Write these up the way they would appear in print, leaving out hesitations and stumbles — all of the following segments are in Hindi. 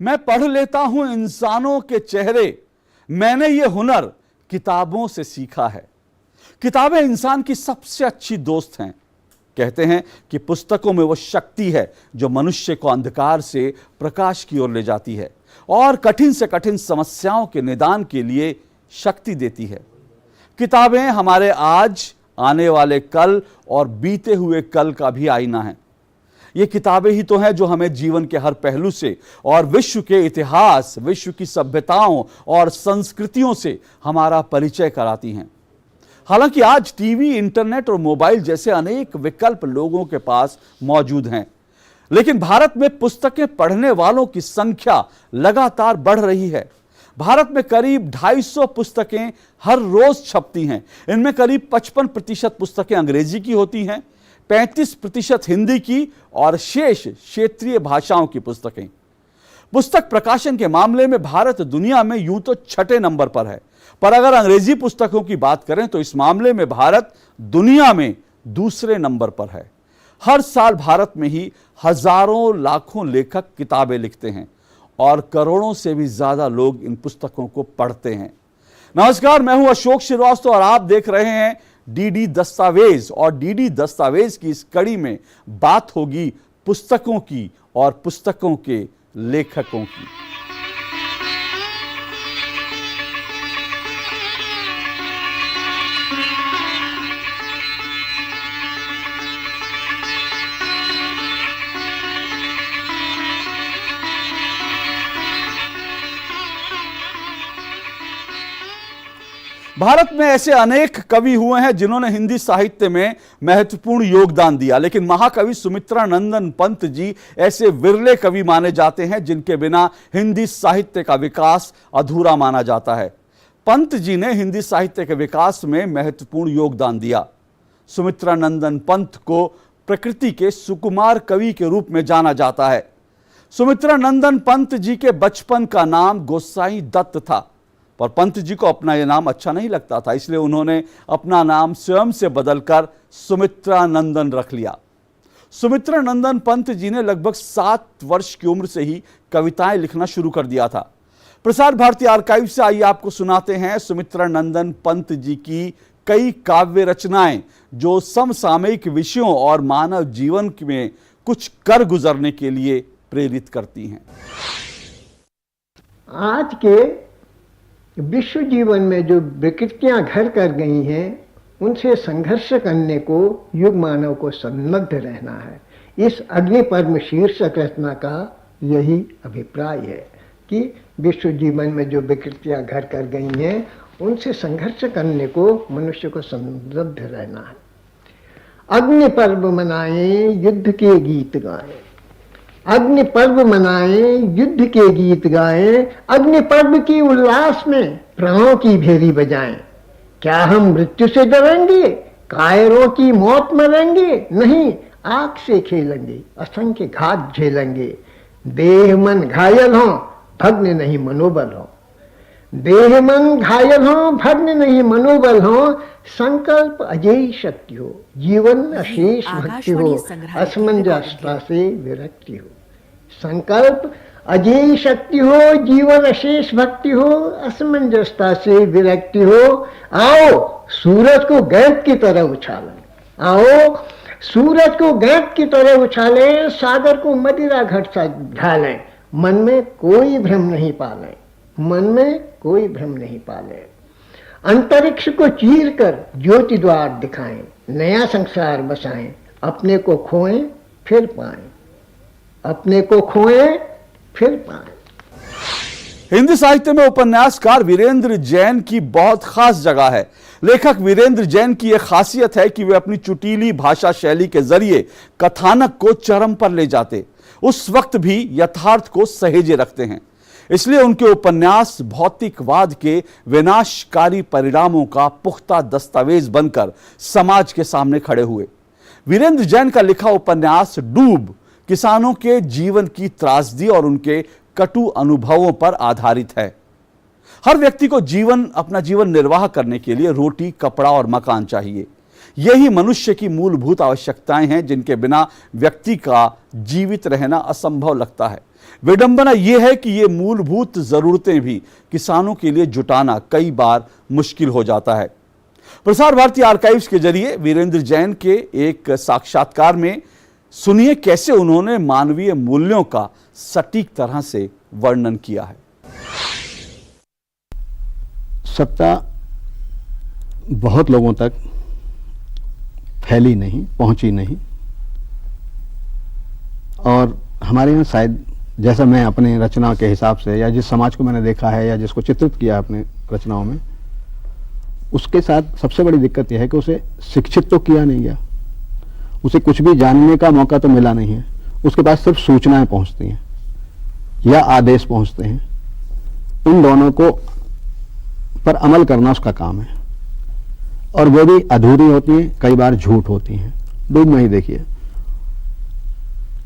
मैं पढ़ लेता हूं इंसानों के चेहरे, मैंने ये हुनर किताबों से सीखा है। किताबें इंसान की सबसे अच्छी दोस्त हैं। कहते हैं कि पुस्तकों में वो शक्ति है जो मनुष्य को अंधकार से प्रकाश की ओर ले जाती है और कठिन से कठिन समस्याओं के निदान के लिए शक्ति देती है। किताबें हमारे आज, आने वाले कल और बीते हुए कल का भी आईना है। ये किताबें ही तो हैं जो हमें जीवन के हर पहलू से और विश्व के इतिहास, विश्व की सभ्यताओं और संस्कृतियों से हमारा परिचय कराती हैं। हालांकि आज टीवी, इंटरनेट और मोबाइल जैसे अनेक विकल्प लोगों के पास मौजूद हैं, लेकिन भारत में पुस्तकें पढ़ने वालों की संख्या लगातार बढ़ रही है। भारत में करीब 250 पुस्तकें हर रोज छपती हैं। इनमें करीब 55% पुस्तकें अंग्रेजी की होती हैं, 35% हिंदी की और शेष क्षेत्रीय भाषाओं की पुस्तकें। पुस्तक प्रकाशन के मामले में भारत दुनिया में यूं तो 6ठे नंबर पर है, पर अगर अंग्रेजी पुस्तकों की बात करें तो इस मामले में भारत दुनिया में दूसरे नंबर पर है। हर साल भारत में ही हजारों लाखों लेखक किताबें लिखते हैं और करोड़ों से भी ज्यादा लोग इन पुस्तकों को पढ़ते हैं। नमस्कार, मैं हूं अशोक श्रीवास्तव और आप देख रहे हैं डीडी दस्तावेज। और डीडी दस्तावेज की इस कड़ी में बात होगी पुस्तकों की और पुस्तकों के लेखकों की। भारत में ऐसे अनेक कवि हुए हैं जिन्होंने हिंदी साहित्य में महत्वपूर्ण योगदान दिया, लेकिन महाकवि सुमित्रानंदन पंत जी ऐसे विरले कवि माने जाते हैं जिनके बिना हिंदी साहित्य का विकास अधूरा माना जाता है। पंत जी ने हिंदी साहित्य के विकास में महत्वपूर्ण योगदान दिया। सुमित्रानंदन पंत को प्रकृति के सुकुमार कवि के रूप में जाना जाता है। सुमित्रानंदन पंत जी के बचपन का नाम गोसाई दत्त था, पर पंत जी को अपना यह नाम अच्छा नहीं लगता था, इसलिए उन्होंने अपना नाम स्वयं से बदलकर सुमित्रानंदन रख लिया। सुमित्रानंदन पंत जी ने लगभग 7 वर्ष की उम्र से ही कविताएं लिखना शुरू कर दिया था। प्रसार भारती आर्काइव से आइए आपको सुनाते हैं सुमित्रानंदन पंत जी की कई काव्य रचनाएं जो समसामयिक विषयों और मानव जीवन में कुछ कर गुजरने के लिए प्रेरित करती हैं। आज के विश्व जीवन में जो विकृतियां घर कर गई हैं, उनसे संघर्ष करने को युग मानव को सन्नद्ध रहना है। इस अग्निपर्व शीर्षक रचना का यही अभिप्राय है कि विश्व जीवन में जो विकृतियां घर कर गई हैं, उनसे संघर्ष करने को मनुष्य को सन्नद्ध रहना है। अग्निपर्व मनाएं, युद्ध के गीत गाएं। अग्नि पर्व मनाएं, युद्ध के गीत गाएं। अग्नि पर्व की उल्लास में प्राणों की भेरी बजाएं। क्या हम मृत्यु से डरेंगे? कायरों की मौत मरेंगे? नहीं, आग से खेलेंगे, असंख्य घात झेलेंगे। देह मन घायल हो, भग्न नहीं मनोबल हो। देह मन घायल हो, भग्न नहीं मनोबल हो। संकल्प अजेय शक्ति हो, जीवन अशेष भक्ति हो, असमंजसता से विरक्ति हो। संकल्प अजेय शक्ति हो, जीवन अशेष भक्ति हो, असमंजसता से विरक्ति हो। आओ सूरज को गेंद की तरह उछालें। आओ सूरज को गेंद की तरह उछालें, सागर को मदिरा घट सा ढालें। मन में कोई भ्रम नहीं पालें, मन में कोई भ्रम नहीं पालें। अंतरिक्ष को चीर कर ज्योति द्वार दिखाएं, नया संसार बसाएं। अपने को खोएं फिर पाएं, अपने को खोएं फिर पाएं। हिंदी साहित्य में उपन्यासकार वीरेंद्र जैन की बहुत खास जगह है। लेखक वीरेंद्र जैन की यह खासियत है कि वे अपनी चुटीली भाषा शैली के जरिए कथानक को चरम पर ले जाते, उस वक्त भी यथार्थ को सहेजे रखते हैं। इसलिए उनके उपन्यास भौतिकवाद के विनाशकारी परिणामों का पुख्ता दस्तावेज बनकर समाज के सामने खड़े हुए। वीरेंद्र जैन का लिखा उपन्यास डूब किसानों के जीवन की त्रासदी और उनके कटु अनुभवों पर आधारित है। हर व्यक्ति को अपना जीवन निर्वाह करने के लिए रोटी, कपड़ा और मकान चाहिए, यही मनुष्य की मूलभूत आवश्यकताएं हैं जिनके बिना व्यक्ति का जीवित रहना असंभव लगता है। विडंबना यह है कि ये मूलभूत जरूरतें भी किसानों के लिए जुटाना कई बार मुश्किल हो जाता है। प्रसार भारती आर्काइव्स के जरिए वीरेंद्र जैन के एक साक्षात्कार में सुनिए कैसे उन्होंने मानवीय मूल्यों का सटीक तरह से वर्णन किया है। सत्ता बहुत लोगों तक फैली नहीं, पहुंची नहीं, और हमारे यहाँ शायद जैसा मैं अपनी रचना के हिसाब से या जिस समाज को मैंने देखा है या जिसको चित्रित किया अपने रचनाओं में, उसके साथ सबसे बड़ी दिक्कत यह है कि उसे शिक्षित तो किया नहीं गया, उसे कुछ भी जानने का मौका तो मिला नहीं है। उसके पास सिर्फ सूचनाएं पहुंचती हैं या आदेश पहुंचते हैं। उन दोनों को पर अमल करना उसका काम है, और वो भी अधूरी होती हैं, कई बार झूठ होती हैं। डूब में ही देखिए,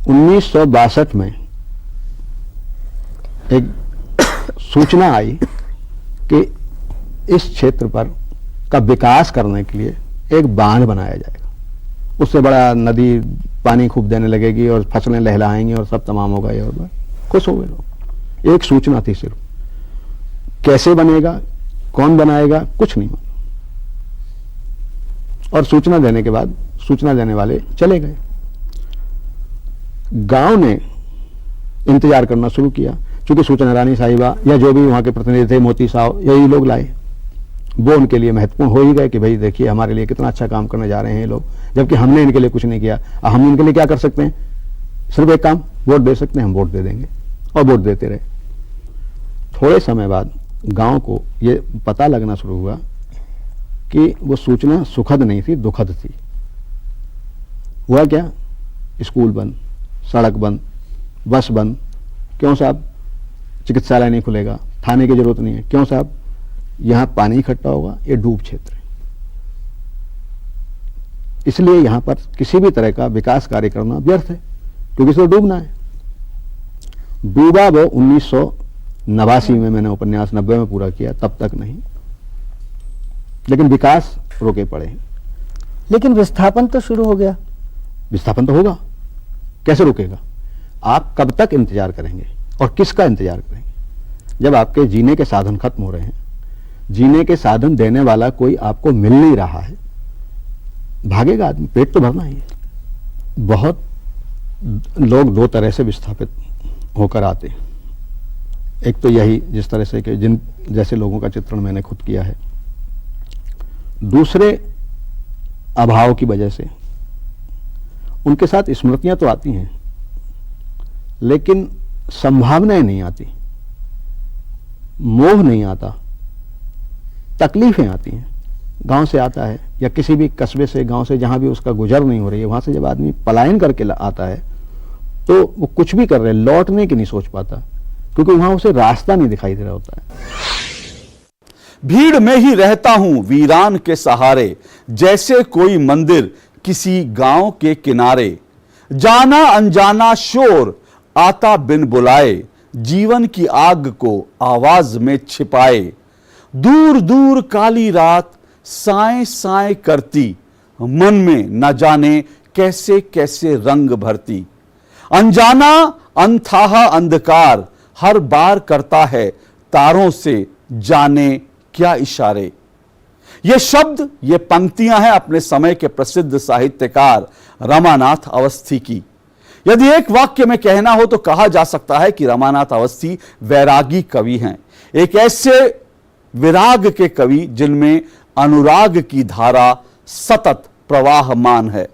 1962 में एक सूचना आई कि इस क्षेत्र पर का विकास करने के लिए एक बांध बनाया जाएगा, उससे बड़ा नदी पानी खूब देने लगेगी और फसलें लहलाएंगी और सब तमाम होगा। ये और खुश हो गए लोग। एक सूचना थी सिर्फ, कैसे बनेगा, कौन बनाएगा, कुछ नहीं मालूम। और सूचना देने के बाद सूचना देने वाले चले गए। गांव ने इंतजार करना शुरू किया, क्योंकि सूचना रानी साहिबा या जो भी वहां के प्रतिनिधि थे, मोती साहब, यही लोग लाए। वो उनके लिए महत्वपूर्ण हो ही गए कि भाई देखिए हमारे लिए कितना अच्छा काम करने जा रहे हैं ये लोग, जबकि हमने इनके लिए कुछ नहीं किया। हम इनके लिए क्या कर सकते हैं? सिर्फ एक काम, वोट दे सकते हैं, हम वोट दे देंगे। और वोट देते रहे। थोड़े समय बाद गांव को ये पता लगना शुरू हुआ कि वो सूचना सुखद नहीं थी, दुखद थी। हुआ क्या? स्कूल बंद, सड़क बंद, बस बंद। क्यों साहब? चिकित्सालय नहीं खुलेगा, थाने की जरूरत नहीं है। क्यों साहब? यहां पानी इकट्ठा होगा, ये डूब क्षेत्र है, इसलिए यहां पर किसी भी तरह का विकास कार्य करना व्यर्थ है, क्योंकि इसको डूबना है। डूबा वो 1989 में, मैंने उपन्यास 90 में पूरा किया, तब तक नहीं, लेकिन विकास रोके पड़े हैं। लेकिन विस्थापन तो शुरू हो गया। विस्थापन तो होगा, कैसे रुकेगा? आप कब तक इंतजार करेंगे और किसका इंतजार करेंगे? जब आपके जीने के साधन खत्म हो रहे हैं, जीने के साधन देने वाला कोई आपको मिल नहीं रहा है, भागेगा आदमी, पेट तो भरना ही है। बहुत लोग दो तरह से विस्थापित होकर आते हैं। एक तो यही जिस तरह से कि जिन जैसे लोगों का चित्रण मैंने खुद किया है। दूसरे अभाव की वजह से उनके साथ स्मृतियां तो आती हैं, लेकिन संभावनाएं नहीं आती, मोह नहीं आता, तकलीफें आती हैं। गांव से आता है या किसी भी कस्बे से, गांव से, जहां भी उसका गुजर नहीं हो रही है, वहां से जब आदमी पलायन करके आता है तो वो कुछ भी कर रहे, लौटने की नहीं सोच पाता, क्योंकि वहां उसे रास्ता नहीं दिखाई दे रहा होता है। भीड़ में ही रहता हूं वीरान के सहारे, जैसे कोई मंदिर किसी गांव के किनारे। जाना अनजाना शोर आता बिन बुलाए, जीवन की आग को आवाज में छिपाए। दूर दूर काली रात साए साए करती, मन में न जाने कैसे कैसे रंग भरती। अनजाना अनथाह अंधकार हर बार करता है, तारों से जाने क्या इशारे। ये शब्द, ये पंक्तियां हैं अपने समय के प्रसिद्ध साहित्यकार रमानाथ अवस्थी की। यदि एक वाक्य में कहना हो तो कहा जा सकता है कि रमानाथ अवस्थी वैरागी कवि हैं, एक ऐसे विराग के कवि जिनमें अनुराग की धारा सतत प्रवाहमान है।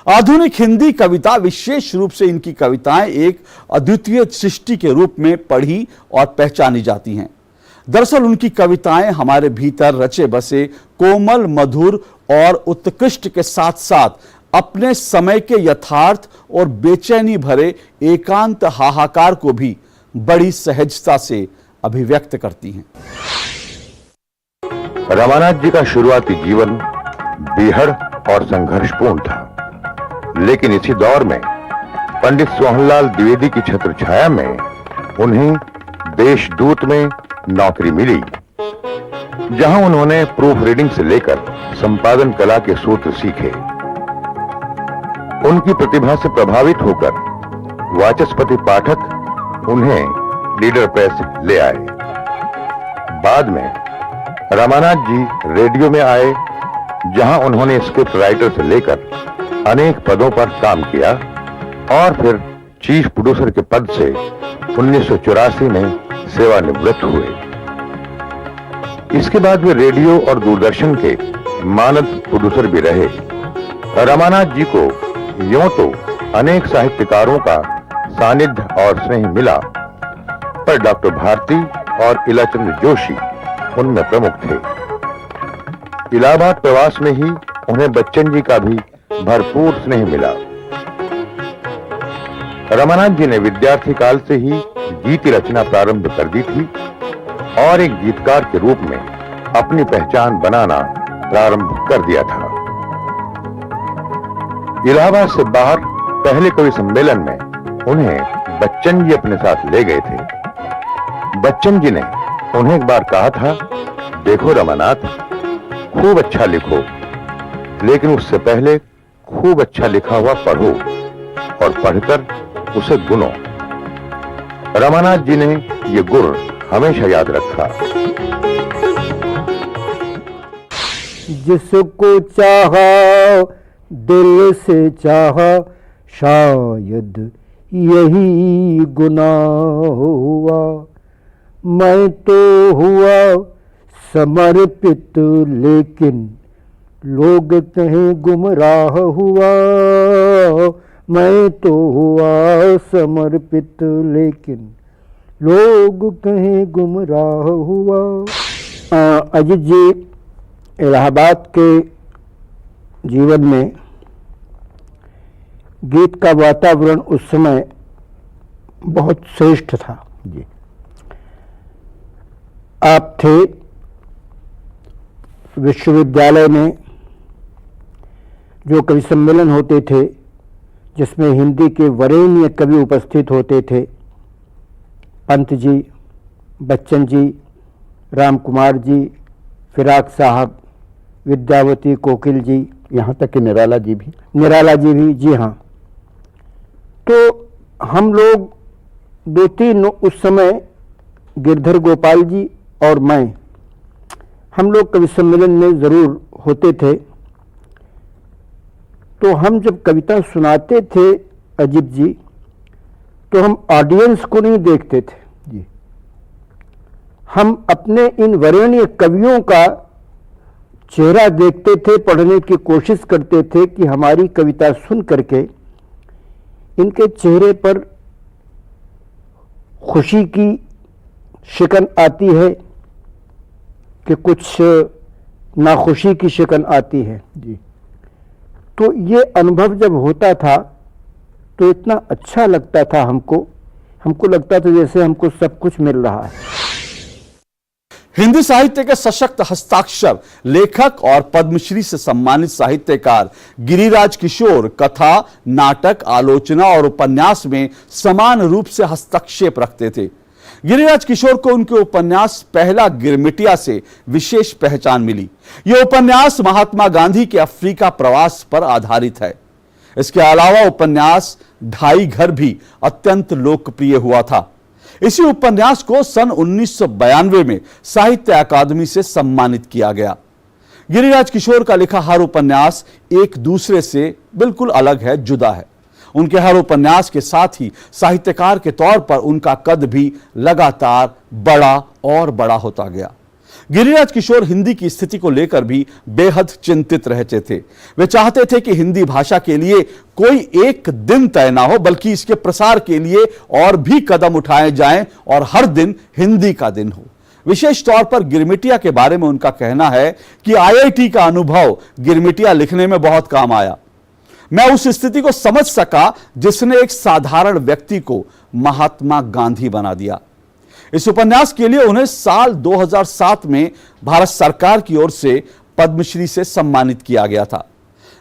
आधुनिक हिंदी कविता, विशेष रूप से इनकी कविताएं, एक अद्वितीय सृष्टि के रूप में पढ़ी और पहचानी जाती हैं। दरअसल उनकी कविताएं हमारे भीतर रचे बसे कोमल, मधुर और उत्कृष्ट के साथ साथ अपने समय के यथार्थ और बेचैनी भरे एकांत हाहाकार को भी बड़ी सहजता से अभिव्यक्त करती हैं। रमानाथ जी का शुरुआती जीवन बेहद और संघर्षपूर्ण था, लेकिन इसी दौर में पंडित सोहनलाल द्विवेदी की छत्रछाया में उन्हें देशदूत में नौकरी मिली। जहां उन्होंने प्रूफ रीडिंग से लेकर संपादन कला के सूत्र सीखे। उनकी प्रतिभा से प्रभावित होकर वाचस्पति पाठक उन्हें लीडर प्रेस ले आए। बाद में रामानाथ जी रेडियो में आए, जहां उन्होंने स्क्रिप्ट राइटर से लेकर अनेक पदों पर काम किया और फिर चीफ प्रोड्यूसर के पद से 1984 में सेवानिवृत्त हुए। इसके बाद वे रेडियो और दूरदर्शन के मानद प्रोड्यूसर भी रहे। रामानाथ जी को यूं तो अनेक साहित्यकारों का सानिध्य और स्नेह मिला, पर डॉक्टर भारती और इलाचंद जोशी उनमें प्रमुख थे। इलाहाबाद प्रवास में ही उन्हें बच्चन जी का भी भरपूर स्नेह मिला। रामानाथ जी ने विद्यार्थी काल से ही गीत रचना प्रारंभ कर दी थी और एक गीतकार के रूप में अपनी पहचान बनाना प्रारंभ कर दिया था। इलाहाबाद से बाहर पहले कवि सम्मेलन में उन्हें बच्चन जी अपने साथ ले गए थे। बच्चन जी ने उन्हें एक बार कहा था, देखो रामानाथ, खूब अच्छा लिखो, लेकिन उससे पहले खूब अच्छा लिखा हुआ पढ़ो और पढ़कर उसे गुनो। रामानाथ जी ने ये गुण हमेशा याद रखा। जिसको चाहा दिल से चाहा, शायद यही गुनाह हुआ। मैं तो हुआ समर्पित, लेकिन लोग कहें गुमराह हुआ। मैं तो हुआ समर्पित, लेकिन लोग कहें गुमराह हुआ। अजीत जी इलाहाबाद के जीवन में गीत का वातावरण उस समय बहुत श्रेष्ठ था जी। आप थे विश्वविद्यालय में जो कवि सम्मेलन होते थे, जिसमें हिंदी के वरेण्य कवि उपस्थित होते थे, पंत जी, बच्चन जी, राम कुमार जी, फिराक साहब, विद्यावती कोकिल जी, यहाँ तक कि निराला जी भी, जी हाँ। तो हम लोग 2-3 उस समय गिरधर गोपाल जी और मैं, हम लोग कवि सम्मेलन में ज़रूर होते थे। तो हम जब कविता सुनाते थे अजीत जी, तो हम ऑडियंस को नहीं देखते थे जी, हम अपने इन वरेण्य कवियों का चेहरा देखते थे, पढ़ने की कोशिश करते थे कि हमारी कविता सुन करके इनके चेहरे पर खुशी की शिकन आती है कि कुछ नाखुशी की शिकन आती है जी। तो ये अनुभव जब होता था तो इतना अच्छा लगता था हमको लगता था जैसे हमको सब कुछ मिल रहा है। हिंदी साहित्य के सशक्त हस्ताक्षर लेखक और पद्मश्री से सम्मानित साहित्यकार गिरिराज किशोर कथा, नाटक, आलोचना और उपन्यास में समान रूप से हस्तक्षेप रखते थे। गिरिराज किशोर को उनके उपन्यास पहला गिरमिटिया से विशेष पहचान मिली। यह उपन्यास महात्मा गांधी के अफ्रीका प्रवास पर आधारित है। इसके अलावा उपन्यास ढाई घर भी अत्यंत लोकप्रिय हुआ था। इसी उपन्यास को सन 1992 में साहित्य अकादमी से सम्मानित किया गया। गिरिराज किशोर का लिखा हर उपन्यास एक दूसरे से बिल्कुल अलग है, जुदा है। उनके हर उपन्यास के साथ ही साहित्यकार के तौर पर उनका कद भी लगातार बड़ा और बड़ा होता गया। गिरिराज किशोर हिंदी की स्थिति को लेकर भी बेहद चिंतित रहते थे। वे चाहते थे कि हिंदी भाषा के लिए कोई एक दिन तय ना हो, बल्कि इसके प्रसार के लिए और भी कदम उठाए जाएं और हर दिन हिंदी का दिन हो। विशेष तौर पर गिरमिटिया के बारे में उनका कहना है कि आईआईटी का अनुभव गिरमिटिया लिखने में बहुत काम आया। मैं उस स्थिति को समझ सका जिसने एक साधारण व्यक्ति को महात्मा गांधी बना दिया। इस उपन्यास के लिए उन्हें साल 2007 में भारत सरकार की ओर से पद्मश्री से सम्मानित किया गया था।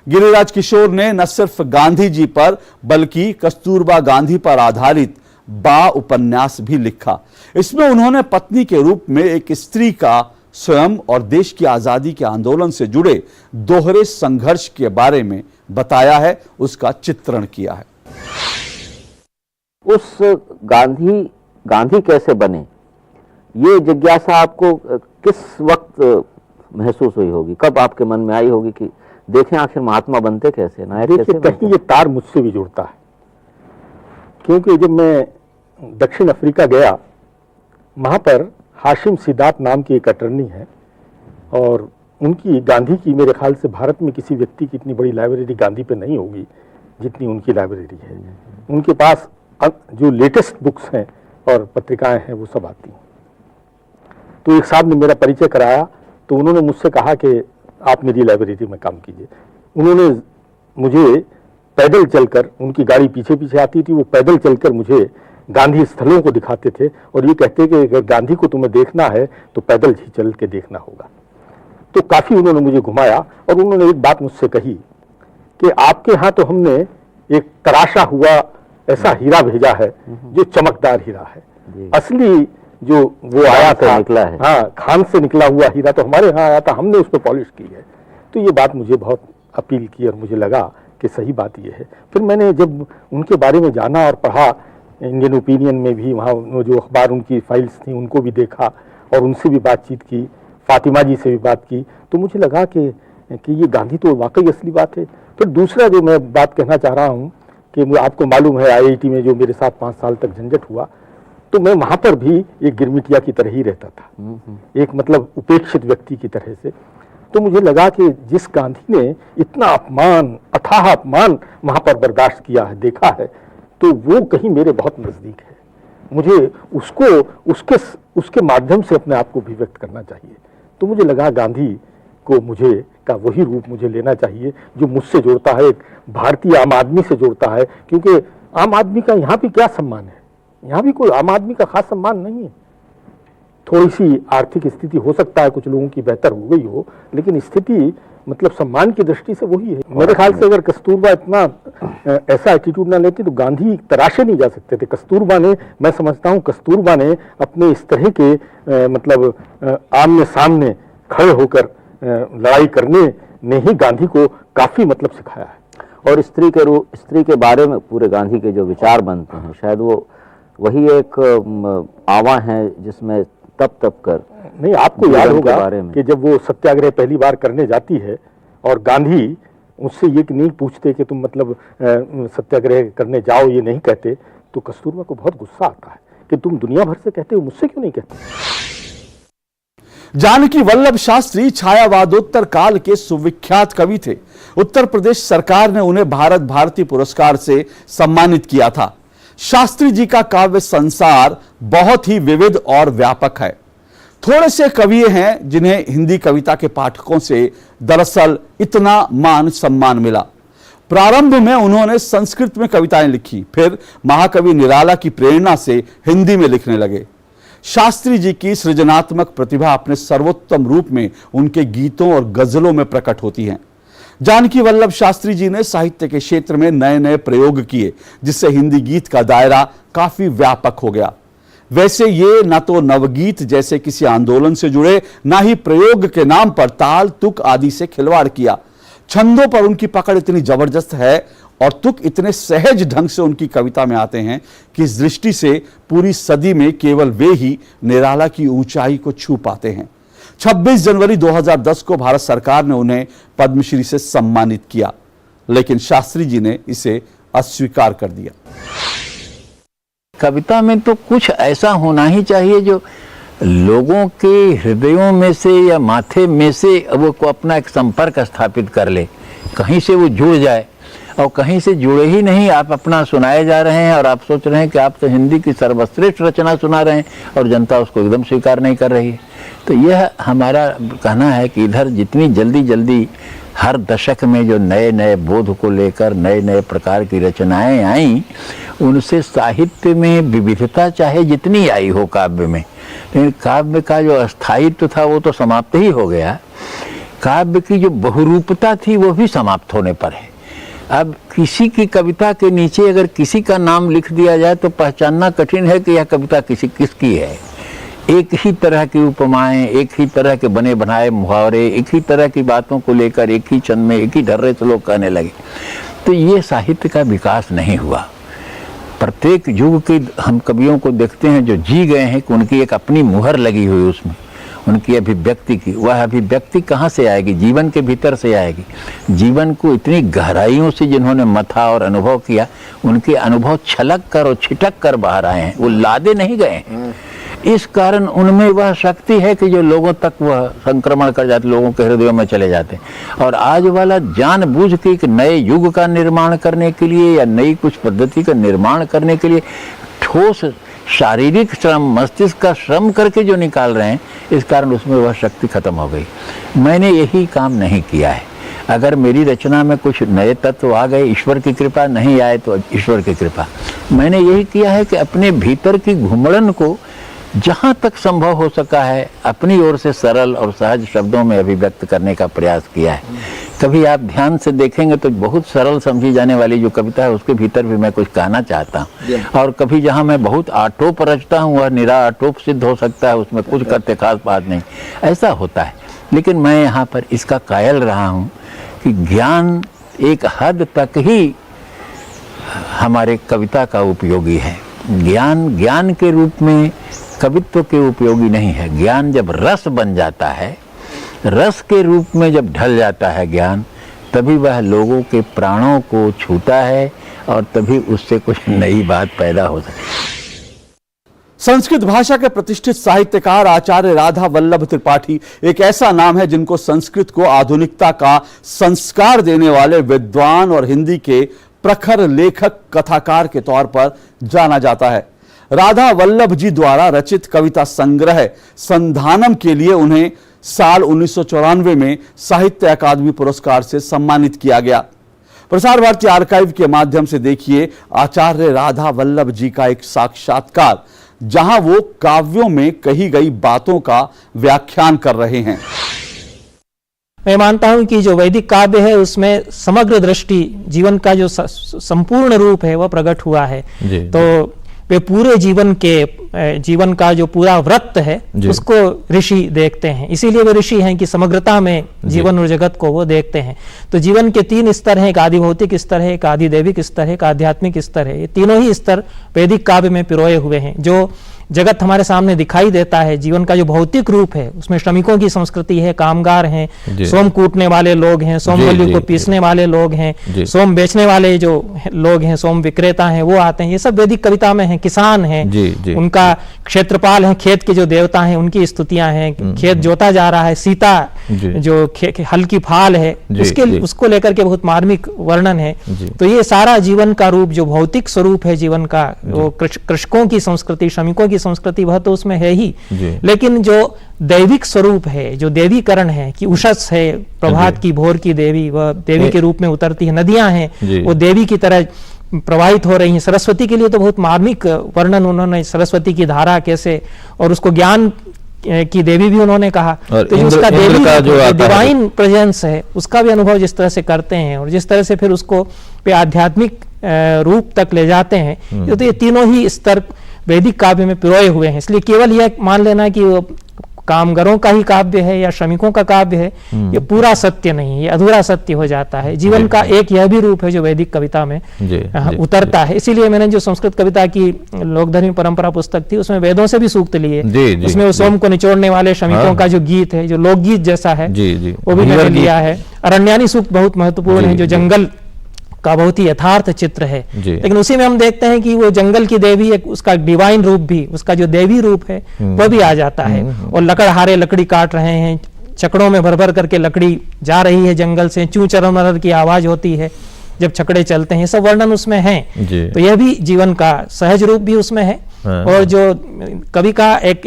गिरिराज किशोर ने न सिर्फ गांधी जी पर बल्कि कस्तूरबा गांधी पर आधारित बा उपन्यास भी लिखा। इसमें उन्होंने पत्नी के रूप में एक स्त्री का स्वयं और देश की आजादी के आंदोलन से जुड़े दोहरे संघर्ष के बारे में बताया है, उसका चित्रण किया है। उस गांधी कैसे बने, ये जिज्ञासा आपको किस वक्त महसूस हुई होगी, कब आपके मन में आई होगी कि देखें आखिर महात्मा बनते कैसे, नायक कैसे बनते? कहीं ये तार मुझसे भी जुड़ता है, क्योंकि जब मैं दक्षिण अफ्रीका गया, वहाँ पर हाशिम सिद्धार्थ नाम की एक अटर्नी है और उनकी गांधी की, मेरे ख्याल से भारत में किसी व्यक्ति की इतनी बड़ी लाइब्रेरी गांधी पे नहीं होगी जितनी उनकी लाइब्रेरी है। उनके पास जो लेटेस्ट बुक्स हैं और पत्रिकाएं हैं वो सब आती हैं। तो एक साहब ने मेरा परिचय कराया, तो उन्होंने मुझसे कहा कि आप मेरी लाइब्रेरी में काम कीजिए। उन्होंने मुझे पैदल चलकर, उनकी गाड़ी पीछे पीछे आती थी, वो पैदल चलकर मुझे गांधी स्थलों को दिखाते थे और ये कहते कि अगर गांधी को तुम्हें देखना है तो पैदल ही चल के देखना होगा। तो काफी उन्होंने मुझे घुमाया और उन्होंने एक बात मुझसे कही कि आपके यहाँ तो हमने एक तराशा हुआ ऐसा हीरा भेजा है जो चमकदार हीरा है, असली जो वो आया था निकला है, हाँ, खान से निकला हुआ हीरा तो हमारे यहाँ आया था, हमने उस पर पॉलिश की है। तो ये बात मुझे बहुत अपील की और मुझे लगा कि सही बात ये है। फिर मैंने जब उनके बारे में जाना और पढ़ा, इंडियन ओपिनियन में भी वहाँ जो अखबार उनकी फाइल्स थी उनको भी देखा और उनसे भी बातचीत की, फातिमा जी से भी बात की, तो मुझे लगा कि ये गांधी तो वाकई असली बात है। फिर दूसरा जो मैं बात कहना चाह रहा हूँ कि आपको मालूम है IIT में जो मेरे साथ 5 साल तक झंझट हुआ, तो मैं वहाँ पर भी एक गिरमिटिया की तरह ही रहता था, एक मतलब उपेक्षित व्यक्ति की तरह से। तो मुझे लगा कि जिस गांधी ने इतना अपमान, अथाह अपमान वहाँ पर बर्दाश्त किया है, देखा है, तो वो कहीं मेरे बहुत नज़दीक है। मुझे उसके माध्यम से अपने आप को भी व्यक्त करना चाहिए। तो मुझे लगा गांधी को मुझे का वही रूप मुझे लेना चाहिए जो मुझसे जोड़ता है, एक भारतीय आम आदमी से जोड़ता है, क्योंकि आम आदमी का यहाँ भी क्या सम्मान है, यहाँ भी कोई आम आदमी का खास सम्मान नहीं है। थोड़ी सी आर्थिक स्थिति हो सकता है कुछ लोगों की बेहतर हो गई हो, लेकिन स्थिति मतलब सम्मान की दृष्टि से वही है। मेरे ख्याल से अगर कस्तूरबा इतना ऐसा एटीट्यूड ना लेती तो गांधी तराशे नहीं जा सकते थे। कस्तूरबा ने, मैं समझता हूँ कस्तूरबा ने अपने इस तरह के मतलब आमने सामने खड़े होकर लड़ाई करने ने ही गांधी को काफी मतलब सिखाया है। और स्त्री के बारे में पूरे गांधी के जो विचार बनते हैं, शायद वो वही एक आवा है जिसमें तप कर नहीं, आपको याद होगा कि जब वो सत्याग्रह पहली बार करने जाती है और गांधी उससे ये नहीं पूछते कि तुम मतलब सत्याग्रह करने जाओ, ये नहीं कहते, तो कस्तूरबा को बहुत गुस्सा आता है कि तुम दुनिया भर से कहते हो, मुझसे क्यों नहीं कहते। जानकी वल्लभ शास्त्री छायावादोत्तर काल के सुविख्यात कवि थे। उत्तर प्रदेश सरकार ने उन्हें भारत भारती पुरस्कार से सम्मानित किया था। शास्त्री जी का काव्य संसार बहुत ही विविध और व्यापक है। थोड़े से कवि हैं जिन्हें हिंदी कविता के पाठकों से दरअसल इतना मान सम्मान मिला। प्रारंभ में उन्होंने संस्कृत में कविताएं लिखी, फिर महाकवि निराला की प्रेरणा से हिंदी में लिखने लगे। शास्त्री जी की सृजनात्मक प्रतिभा अपने सर्वोत्तम रूप में उनके गीतों और गजलों में प्रकट होती है। जानकी वल्लभ शास्त्री जी ने साहित्य के क्षेत्र में नए नए प्रयोग किए, जिससे हिंदी गीत का दायरा काफी व्यापक हो गया। वैसे ये न तो नवगीत जैसे किसी आंदोलन से जुड़े, ना ही प्रयोग के नाम पर ताल तुक आदि से खिलवाड़ किया। छंदों पर उनकी पकड़ इतनी जबरदस्त है और तुक इतने सहज ढंग से उनकी कविता में आते हैं कि इस दृष्टि से पूरी सदी में केवल वे ही निराला की ऊंचाई को छू पाते हैं। 26 जनवरी 2010 को भारत सरकार ने उन्हें पद्मश्री से सम्मानित किया, लेकिन शास्त्री जी ने इसे अस्वीकार कर दिया। कविता में तो कुछ ऐसा होना ही चाहिए जो लोगों के हृदयों में से या माथे में से वो को अपना एक संपर्क स्थापित कर ले, कहीं से वो जुड़ जाए। और कहीं से जुड़े ही नहीं, आप अपना सुनाए जा रहे हैं और आप सोच रहे हैं कि आप तो हिंदी की सर्वश्रेष्ठ रचना सुना रहे हैं और जनता उसको एकदम स्वीकार नहीं कर रही है। तो यह हमारा कहना है कि इधर जितनी जल्दी हर दशक में जो नए नए बोध को लेकर नए नए प्रकार की रचनाएं आईं, उनसे साहित्य में विविधता चाहे जितनी आई हो काव्य में, लेकिन काव्य का जो स्थायित्व था वो तो समाप्त ही हो गया। काव्य की जो बहुरूपता थी वो भी समाप्त होने पर है। अब किसी की कविता के नीचे अगर किसी का नाम लिख दिया जाए तो पहचानना कठिन है कि यह कविता किसकी है। एक ही तरह की उपमाएं, एक ही तरह के बने बनाए मुहावरे, एक ही तरह की बातों को लेकर एक ही छंद में एक ही ढर्रे से लोग कहने लगे। तो ये साहित्य का विकास नहीं हुआ। प्रत्येक युग के हम कवियों को देखते हैं जो जी गए हैं कि उनकी एक अपनी मुहर लगी हुई उसमें, उनकी अभिव्यक्ति की। वह अभिव्यक्ति कहाँ से आएगी? जीवन के भीतर से आएगी। जीवन को इतनी गहराइयों से जिन्होंने मथा और अनुभव किया, उनके अनुभव छलक कर और छिटक कर बाहर आए हैं, वो लादे नहीं गए हैं। इस कारण उनमें वह शक्ति है कि जो लोगों तक वह संक्रमण कर जाते, लोगों के हृदयों में चले जाते हैं। और आज वाला जानबूझ के एक नए युग का निर्माण करने के लिए या नई कुछ पद्धति का निर्माण करने के लिए ठोस शारीरिक श्रम, मस्तिष्क का श्रम करके जो निकाल रहे हैं, इस कारण उसमें वह शक्ति खत्म हो गई। मैंने यही काम नहीं किया है। अगर मेरी रचना में कुछ नए तत्व आ गए, ईश्वर की कृपा, नहीं आए तो ईश्वर की कृपा। मैंने यही किया है कि अपने भीतर की घुमड़न को जहाँ तक संभव हो सका है अपनी ओर से सरल और सहज शब्दों में अभिव्यक्त करने का प्रयास किया है। कभी आप ध्यान से देखेंगे तो बहुत सरल समझी जाने वाली जो कविता है उसके भीतर भी मैं कुछ कहना चाहता हूँ। और कभी जहाँ मैं बहुत आटोप रचता हूँ वह निरा आटोप सिद्ध हो सकता है, उसमें कुछ करते खास बात नहीं, ऐसा होता है। लेकिन मैं यहाँ पर इसका कायल रहा हूँ कि ज्ञान एक हद तक ही हमारे कविता का उपयोगी है। ज्ञान के रूप में कवित्व के उपयोगी नहीं है। ज्ञान जब रस बन जाता है, रस के रूप में जब ढल जाता है ज्ञान, तभी वह लोगों के प्राणों को छूता है और तभी उससे कुछ नई बात पैदा हो सकती है। संस्कृत भाषा के प्रतिष्ठित साहित्यकार आचार्य राधा वल्लभ त्रिपाठी एक ऐसा नाम है जिनको संस्कृत को आधुनिकता का संस्कार देने वाले विद्वान और हिंदी के प्रखर लेखक कथाकार के तौर पर जाना जाता है। राधा वल्लभ जी द्वारा रचित कविता संग्रह संधानम के लिए उन्हें साल 1994 में साहित्य अकादमी पुरस्कार से सम्मानित किया गया। प्रसार भारती आर्काइव के माध्यम से देखिए आचार्य राधा वल्लभ जी का एक साक्षात्कार, जहां वो काव्यों में कही गई बातों का व्याख्यान कर रहे हैं। मैं मानता हूं कि जो वैदिक काव्य है उसमें समग्र दृष्टि, जीवन का जो संपूर्ण रूप है वह प्रकट हुआ है। तो वे पूरे जीवन का जो पूरा वृत्त है उसको ऋषि देखते हैं, इसीलिए वे ऋषि हैं कि समग्रता में जीवन और जगत को वो देखते हैं। तो जीवन के 3 स्तर हैं, एक आदि भौतिक स्तर है, एक आदि दैविक स्तर है, एक आध्यात्मिक स्तर है। ये तीनों ही स्तर वैदिक काव्य में पिरोए हुए हैं। जो जगत हमारे सामने दिखाई देता है, जीवन का जो भौतिक रूप है, उसमें श्रमिकों की संस्कृति है, कामगार हैं, सोम कूटने वाले लोग हैं, सोमवल्ली को पीसने वाले लोग हैं, सोम बेचने वाले जो लोग हैं, सोम विक्रेता हैं, वो आते हैं। ये सब वैदिक कविता में हैं। किसान हैं, उनका क्षेत्रपाल हैं, खेत के जो देवता हैं उनकी स्तुतियां हैं। खेत जोता जा रहा है, सीता जो हल की फाल है उसको लेकर के बहुत मार्मिक वर्णन है। तो ये सारा जीवन का रूप, जो भौतिक स्वरूप है जीवन का, वो कृषकों की संस्कृति, श्रमिकों की संस्कृति, वह तो उसमें है ही। लेकिन जो दैविक स्वरूप है, जो देवीकरण है कि उषस है, प्रभात की भोर की देवी, वह देवी के रूप में उतरती है। नदियां हैं वो देवी की तरह प्रवाहित हो रही हैं। सरस्वती के लिए तो बहुत मार्मिक वर्णन उन्होंने, सरस्वती की धारा कैसे, और उसको ज्ञान की देवी भी उन्होंने कहा। तो उसका देवी का जो डिवाइन प्रेजेंस है उसका भी अनुभव जिस तरह से करते हैं और जिस तरह से फिर उसको पे आध्यात्मिक रूप तक ले जाते हैं, तो ये तीनों ही स्तर वैदिक काव्य में पिरोए हुए हैं। इसलिए केवल यह मान लेना कि वो कामगारों का ही काव्य है या श्रमिकों का काव्य है, ये पूरा सत्य नहीं है, ये अधूरा सत्य हो जाता है। जीवन का एक यह भी रूप है जो वैदिक कविता में उतरता है। इसीलिए मैंने जो संस्कृत कविता की लोकधर्मी परंपरा पुस्तक थी उसमें वेदों से भी सूक्त लिए, उसमें वो सोम को निचोड़ने वाले श्रमिकों का जो गीत है, जो लोकगीत जैसा है, वो भी मैंने लिया है। अरण्यानी सूक्त बहुत महत्वपूर्ण है, जो जंगल का बहुत ही यथार्थ चित्र है। लेकिन उसी में हम देखते हैं कि वो जंगल की देवी, एक उसका डिवाइन रूप भी, उसका जो देवी रूप है वह भी आ जाता है। और लकड़हारे लकड़ी काट रहे हैं, छकड़ों में भर भर करके लकड़ी जा रही है जंगल से, चूं चरमर की आवाज होती है जब छकड़े चलते हैं, सब वर्णन उसमें है। तो यह भी जीवन का सहज रूप भी उसमें है। और जो कवि का एक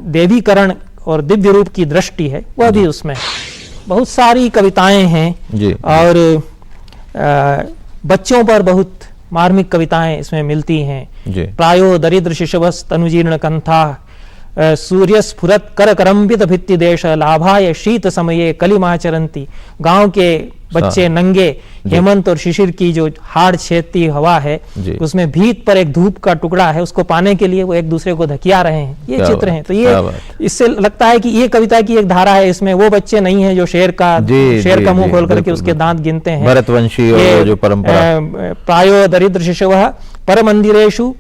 देवीकरण और दिव्य रूप की दृष्टि है वह भी उसमें है। बहुत सारी कविताएं हैं और बच्चों पर बहुत मार्मिक कविताएं इसमें मिलती हैं। प्रायो दरिद्र शिशवस तनुजीर्ण कंथा, सूर्य स्फुरत कर करंबित भित्ति देश लाभाय शीत समये कलिमाचरंती। गांव के बच्चे नंगे हेमंत और शिशिर की जो हाड़ छेदती हवा है उसमें भीत पर एक धूप का टुकड़ा है, उसको पाने के लिए वो एक दूसरे को धकिया रहे हैं। ये चित्र हैं। तो ये इससे लगता है कि ये कविता की एक धारा है। इसमें वो बच्चे नहीं है जो शेर का मुंह खोल करके उसके दांत गिनते हैं। भरतवंशी और जो परंपरा प्रायो दरिद्र शिशवः परमंदिरेषु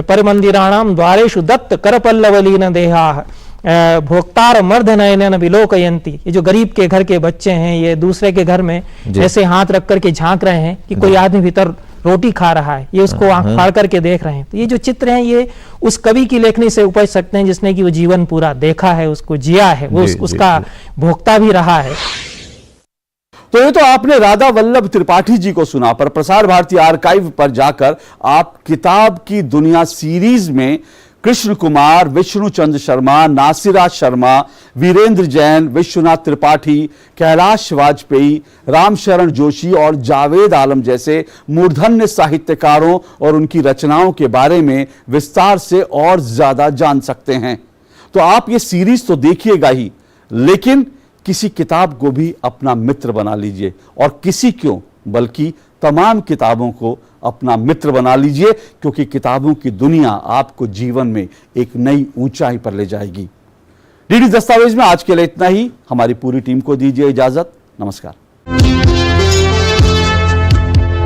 परमंदिराणाम द्वारेषु दत्त करपल्लवलीन देहाः भोक्तार मर्द नयनन विलोकयंती। ये जो गरीब के घर के बच्चे हैं ये दूसरे के घर में ऐसे हाथ रख करके झांक रहे हैं कि कोई आदमी भीतर रोटी खा रहा है, ये उसको आंख फाड़ करके देख रहे हैं। तो ये जो चित्र हैं ये उस कवि की लेखनी से उपज सकते हैं जिसने कि वो जीवन पूरा देखा है, उसको जिया है, वो उसका भोक्ता भी रहा है। तो ये तो आपने राधा वल्लभ त्रिपाठी जी को सुना, पर प्रसार भारती आर्काइव पर जाकर आप किताब की दुनिया सीरीज में कृष्ण कुमार, विष्णु चंद्र शर्मा, नासिरा शर्मा, वीरेंद्र जैन, विश्वनाथ त्रिपाठी, कैलाश वाजपेयी, रामशरण जोशी और जावेद आलम जैसे मूर्धन्य साहित्यकारों और उनकी रचनाओं के बारे में विस्तार से और ज्यादा जान सकते हैं। तो आप ये सीरीज तो देखिएगा ही, लेकिन किसी किताब को भी अपना मित्र बना लीजिए, और किसी क्यों बल्कि तमाम किताबों को अपना मित्र बना लीजिए, क्योंकि किताबों की दुनिया आपको जीवन में एक नई ऊंचाई पर ले जाएगी। डीडी दस्तावेज में आज के लिए इतना ही। हमारी पूरी टीम को दीजिए इजाजत। नमस्कार।